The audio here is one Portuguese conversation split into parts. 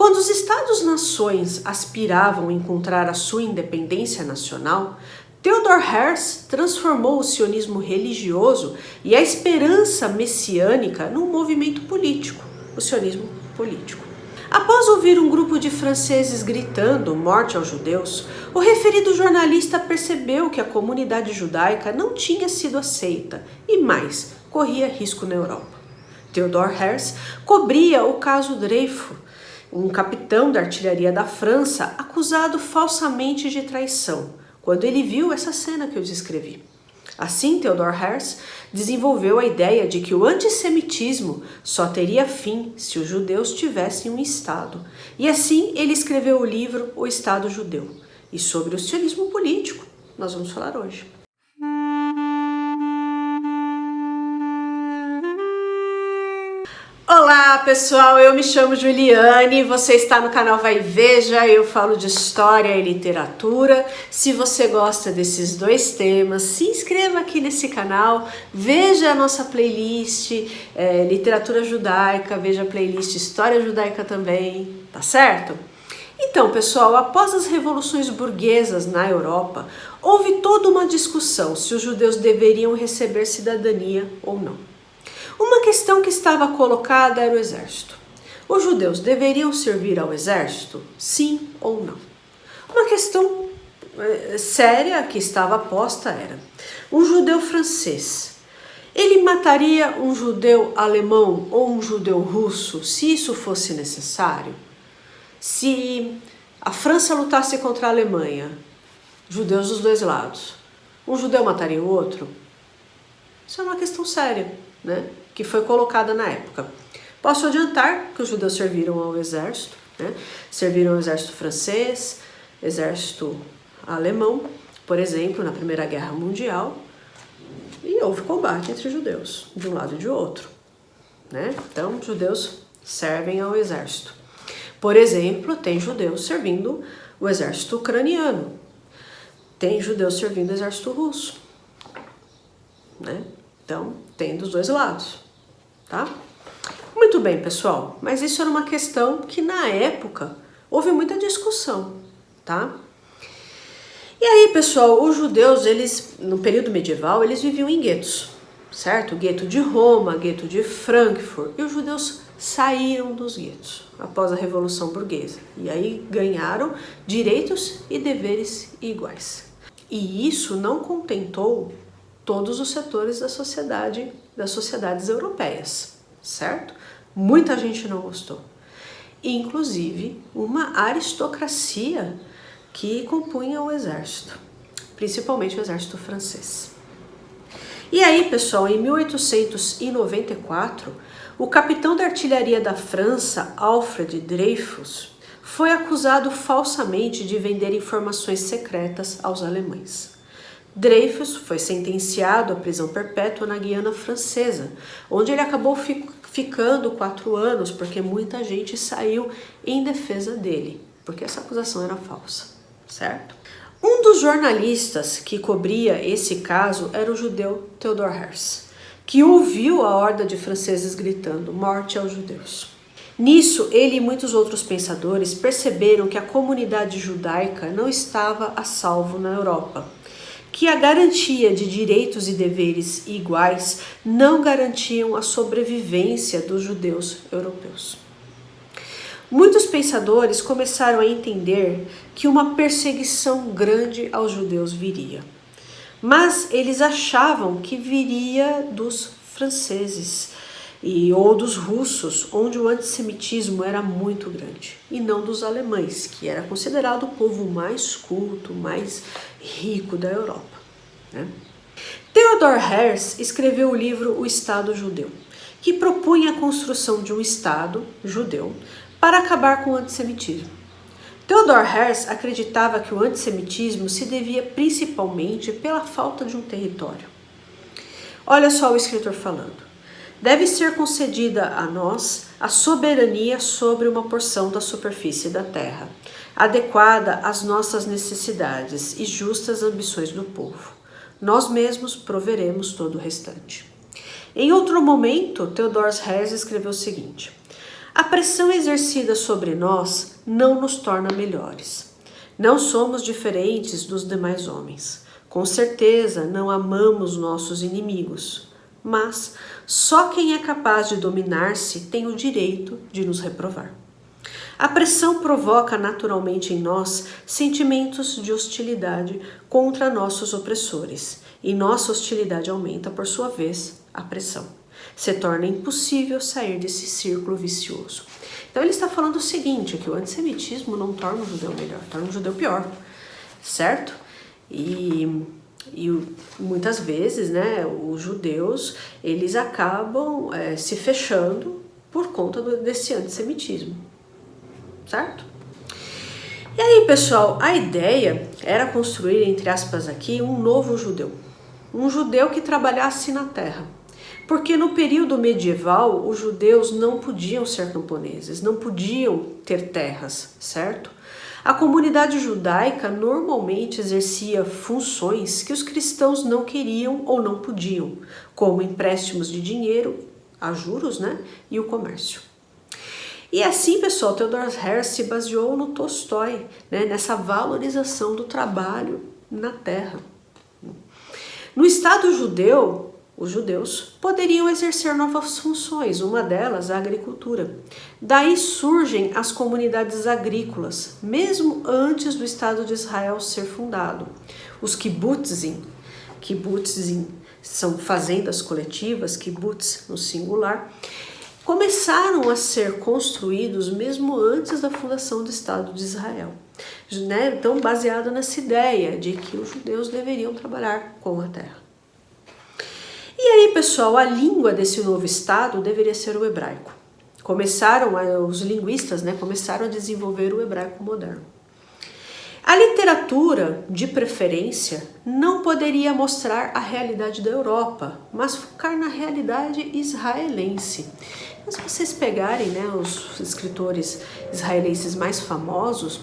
Quando os Estados-nações aspiravam a encontrar a sua independência nacional, Theodor Herzl transformou o sionismo religioso e a esperança messiânica num movimento político, o sionismo político. Após ouvir um grupo de franceses gritando "morte aos judeus", o referido jornalista percebeu que a comunidade judaica não tinha sido aceita e mais, corria risco na Europa. Theodor Herzl cobria o caso Dreyfus, um capitão da artilharia da França acusado falsamente de traição, quando ele viu essa cena que eu descrevi. Assim, Theodor Herzl desenvolveu a ideia de que o antissemitismo só teria fim se os judeus tivessem um Estado. E assim ele escreveu o livro O Estado Judeu. E sobre o sionismo político, nós vamos falar hoje. Olá pessoal, eu me chamo Juliane, você está no canal Vai Veja, eu falo de história e literatura. Se você gosta desses dois temas, se inscreva aqui nesse canal, veja a nossa playlist literatura judaica, veja a playlist história judaica também, tá certo? Então pessoal, após as revoluções burguesas na Europa, houve toda uma discussão se os judeus deveriam receber cidadania ou não. Uma questão que estava colocada era o exército. Os judeus deveriam servir ao exército? Sim ou não? Uma questão séria que estava posta era: um judeu francês, ele mataria um judeu alemão ou um judeu russo se isso fosse necessário? Se a França lutasse contra a Alemanha, judeus dos dois lados, um judeu mataria o outro? Isso é uma questão séria, né? Que foi colocada na época. Posso adiantar que os judeus serviram ao exército, né? Serviram ao exército francês, exército alemão, por exemplo, na Primeira Guerra Mundial, e houve combate entre judeus, de um lado e de outro, né? Então, judeus servem ao exército. Por exemplo, tem judeus servindo o exército ucraniano, tem judeus servindo o exército russo, né? Então, tem dos dois lados, tá? Muito bem, pessoal, mas isso era uma questão que na época houve muita discussão, tá? E aí, pessoal, os judeus, eles, no período medieval, eles viviam em guetos, certo? Gueto de Roma, gueto de Frankfurt, e os judeus saíram dos guetos após a Revolução Burguesa, e aí ganharam direitos e deveres iguais. E isso não contentou todos os setores da sociedade, das sociedades europeias, certo? Muita gente não gostou. Inclusive uma aristocracia que compunha o exército, principalmente o exército francês. E aí, pessoal, em 1894, o capitão da artilharia da França, Alfred Dreyfus, foi acusado falsamente de vender informações secretas aos alemães. Dreyfus foi sentenciado à prisão perpétua na Guiana Francesa, onde ele acabou ficando 4 anos, porque muita gente saiu em defesa dele, porque essa acusação era falsa, certo? Um dos jornalistas que cobria esse caso era o judeu Theodor Herzl, que ouviu a horda de franceses gritando "morte aos judeus". Nisso, ele e muitos outros pensadores perceberam que a comunidade judaica não estava a salvo na Europa, que a garantia de direitos e deveres iguais não garantiam a sobrevivência dos judeus europeus. Muitos pensadores começaram a entender que uma perseguição grande aos judeus viria, mas eles achavam que viria dos franceses ou dos russos, onde o antissemitismo era muito grande, e não dos alemães, que era considerado o povo mais culto, mais rico da Europa, né? Theodor Herzl escreveu o livro O Estado Judeu, que propunha a construção de um Estado judeu para acabar com o antissemitismo. Theodor Herzl acreditava que o antissemitismo se devia principalmente pela falta de um território. Olha só o escritor falando: deve ser concedida a nós a soberania sobre uma porção da superfície da terra, adequada às nossas necessidades e justas ambições do povo. Nós mesmos proveremos todo o restante. Em outro momento, Theodor Herzl escreveu o seguinte: A pressão exercida sobre nós não nos torna melhores. Não somos diferentes dos demais homens. Com certeza não amamos nossos inimigos, mas só quem é capaz de dominar-se tem o direito de nos reprovar. A pressão provoca naturalmente em nós sentimentos de hostilidade contra nossos opressores, e nossa hostilidade aumenta, por sua vez, a pressão. Se torna impossível sair desse círculo vicioso. Então ele está falando o seguinte, que o antissemitismo não torna o judeu melhor, torna o judeu pior, certo? E muitas vezes, né, os judeus, eles acabam se fechando por conta desse antissemitismo, certo? E aí, pessoal, a ideia era construir, entre aspas aqui, um novo judeu. Um judeu que trabalhasse na terra. Porque no período medieval, os judeus não podiam ser camponeses, não podiam ter terras, certo? A comunidade judaica normalmente exercia funções que os cristãos não queriam ou não podiam, como empréstimos de dinheiro, a juros, né? E o comércio. E assim, pessoal, Theodor Herzl se baseou no Tolstói, né? Nessa valorização do trabalho na terra. No Estado judeu, os judeus poderiam exercer novas funções, uma delas a agricultura. Daí surgem as comunidades agrícolas, mesmo antes do Estado de Israel ser fundado. Os kibbutzim são fazendas coletivas, kibbutz no singular, começaram a ser construídos mesmo antes da fundação do Estado de Israel. Né? Então, baseado nessa ideia de que os judeus deveriam trabalhar com a terra. E aí, pessoal, a língua desse novo Estado deveria ser o hebraico. Os linguistas, né, começaram a desenvolver o hebraico moderno. A literatura, de preferência, não poderia mostrar a realidade da Europa, mas focar na realidade israelense. Mas se vocês pegarem, né, os escritores israelenses mais famosos,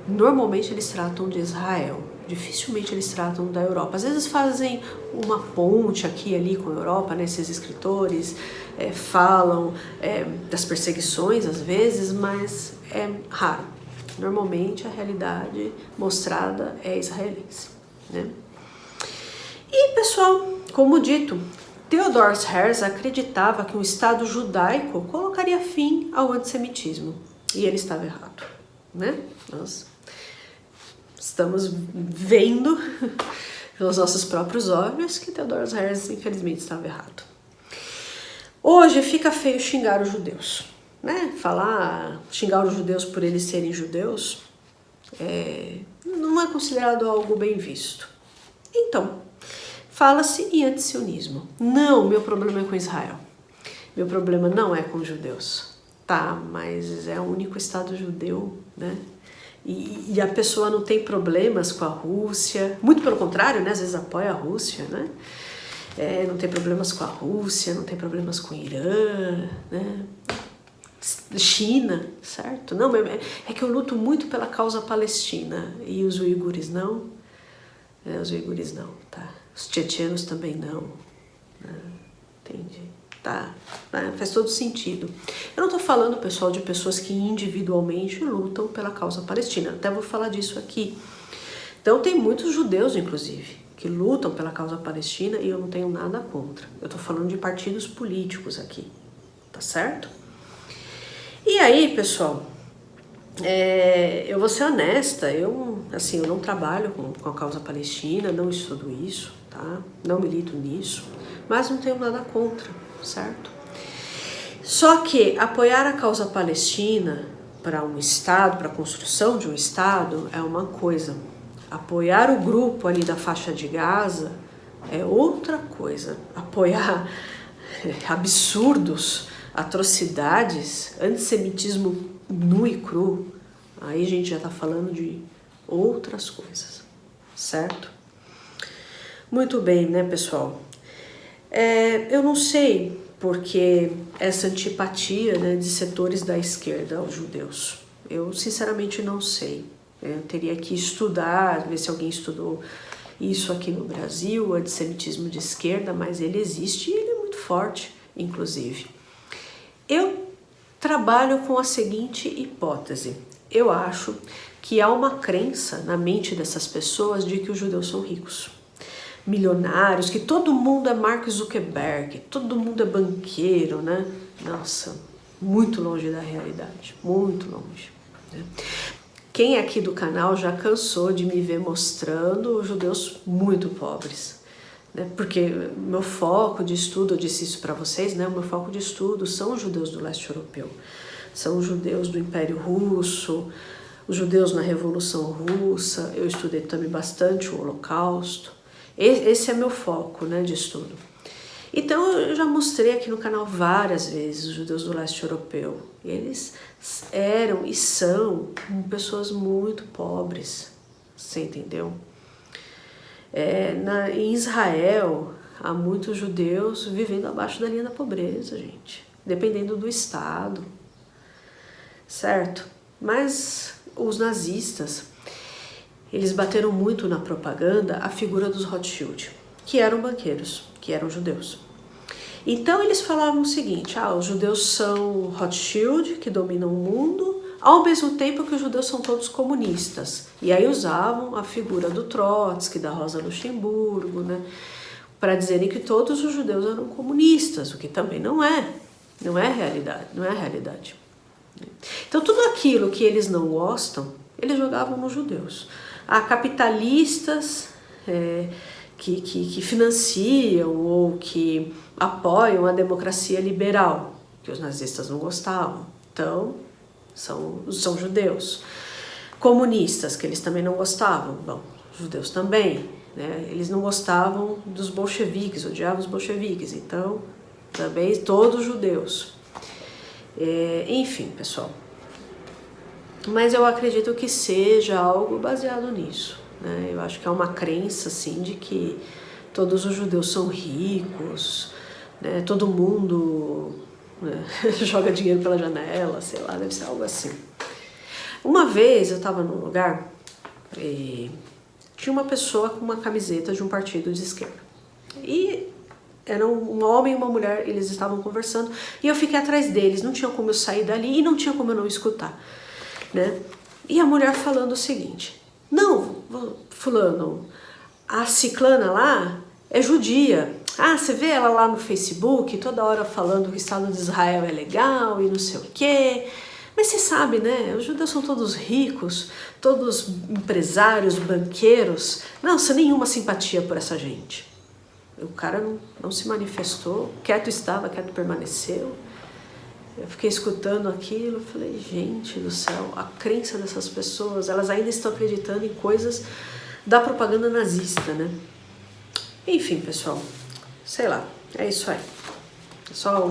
normalmente eles tratam de Israel. Dificilmente eles tratam da Europa. Às vezes fazem uma ponte aqui e ali com a Europa, né? Esses escritores falam das perseguições às vezes, mas é raro. Normalmente a realidade mostrada é israelense, né? E, pessoal, como dito, Theodor Herzl acreditava que um Estado judaico colocaria fim ao antissemitismo. E ele estava errado, né? Nós estamos vendo pelos nossos próprios olhos que Theodor Herzl, infelizmente, estava errado. Hoje fica feio xingar os judeus, né? Xingar os judeus por eles serem judeus não é considerado algo bem visto. Então, fala-se em antissionismo. Não, meu problema é com Israel. Meu problema não é com os judeus. Tá, mas é o único Estado judeu, né? E a pessoa não tem problemas com a Rússia, muito pelo contrário, né? Às vezes apoia a Rússia, né? Não tem problemas com a Rússia, não tem problemas com o Irã, né? China, certo? Não, é que eu luto muito pela causa palestina e os uigures não. Os uigures não, tá? Os tchetchenos também não. Entendi. Tá, faz todo sentido. Eu não tô falando, pessoal, de pessoas que individualmente lutam pela causa palestina. Até vou falar disso aqui. Então tem muitos judeus, inclusive, que lutam pela causa palestina e eu não tenho nada contra. Eu tô falando de partidos políticos aqui, tá certo? E aí, pessoal, eu vou ser honesta, eu não trabalho com a causa palestina, não estudo isso, tá? Não milito nisso, mas não tenho nada contra, certo? Só que apoiar a causa palestina para um Estado, para a construção de um Estado, é uma coisa. Apoiar o grupo ali da faixa de Gaza é outra coisa. Apoiar absurdos, atrocidades, antissemitismo nu e cru, aí a gente já está falando de outras coisas, certo? Muito bem, né, pessoal? Eu não sei porque essa antipatia, né, de setores da esquerda aos judeus. Eu sinceramente não sei. Eu teria que estudar, ver se alguém estudou isso aqui no Brasil, o antissemitismo de esquerda, mas ele existe e ele é muito forte, inclusive. Eu trabalho com a seguinte hipótese. Eu acho que há uma crença na mente dessas pessoas de que os judeus são ricos, milionários, que todo mundo é Mark Zuckerberg, todo mundo é banqueiro, né? Nossa, muito longe da realidade, muito longe, né? Quem é aqui do canal já cansou de me ver mostrando judeus muito pobres, né? Porque meu foco de estudo, eu disse isso para vocês, né? O meu foco de estudo são os judeus do leste europeu, são os judeus do Império Russo, os judeus na Revolução Russa. Eu estudei também bastante o Holocausto. Esse é meu foco, né, de estudo. Então eu já mostrei aqui no canal várias vezes os judeus do leste europeu. Eles eram e são pessoas muito pobres, você entendeu? Em Israel há muitos judeus vivendo abaixo da linha da pobreza, gente, dependendo do estado, certo? Mas os nazistas, eles bateram muito na propaganda a figura dos Rothschild, que eram banqueiros, que eram judeus. Então eles falavam o seguinte, os judeus são Rothschild, que dominam o mundo, ao mesmo tempo que os judeus são todos comunistas. E aí usavam a figura do Trotsky, da Rosa Luxemburgo, né, para dizerem que todos os judeus eram comunistas, o que também não é realidade, não é a realidade. Então tudo aquilo que eles não gostam, eles jogavam nos judeus. Há capitalistas que financiam ou que apoiam a democracia liberal, que os nazistas não gostavam, então são judeus. Comunistas, que eles também não gostavam, bom, judeus também, né? Eles não gostavam dos bolcheviques, odiavam os bolcheviques, então também todos judeus. Enfim, pessoal, mas eu acredito que seja algo baseado nisso, né? Eu acho que é uma crença assim de que todos os judeus são ricos, né? Todo mundo, né, joga dinheiro pela janela, sei lá, deve ser algo assim. Uma vez eu estava num lugar e tinha uma pessoa com uma camiseta de um partido de esquerda e era um homem e uma mulher, eles estavam conversando e eu fiquei atrás deles, não tinha como eu sair dali e não tinha como eu não escutar, né? E a mulher falando o seguinte, não, fulano, a ciclana lá é judia, você vê ela lá no Facebook toda hora falando que o Estado de Israel é legal e não sei o quê, mas você sabe, né, os judeus são todos ricos, todos empresários, banqueiros, não, sem nenhuma simpatia por essa gente. O cara não se manifestou, quieto estava, quieto permaneceu. Eu fiquei escutando aquilo, falei, gente do céu, a crença dessas pessoas, elas ainda estão acreditando em coisas da propaganda nazista, né? Enfim, pessoal, sei lá, é isso aí. Só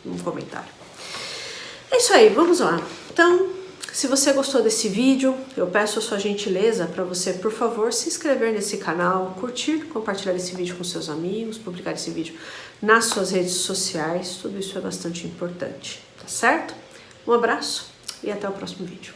um comentário. É isso aí, vamos lá. Então, se você gostou desse vídeo, eu peço a sua gentileza para você, por favor, se inscrever nesse canal, curtir, compartilhar esse vídeo com seus amigos, publicar esse vídeo nas suas redes sociais, tudo isso é bastante importante, tá certo? Um abraço e até o próximo vídeo.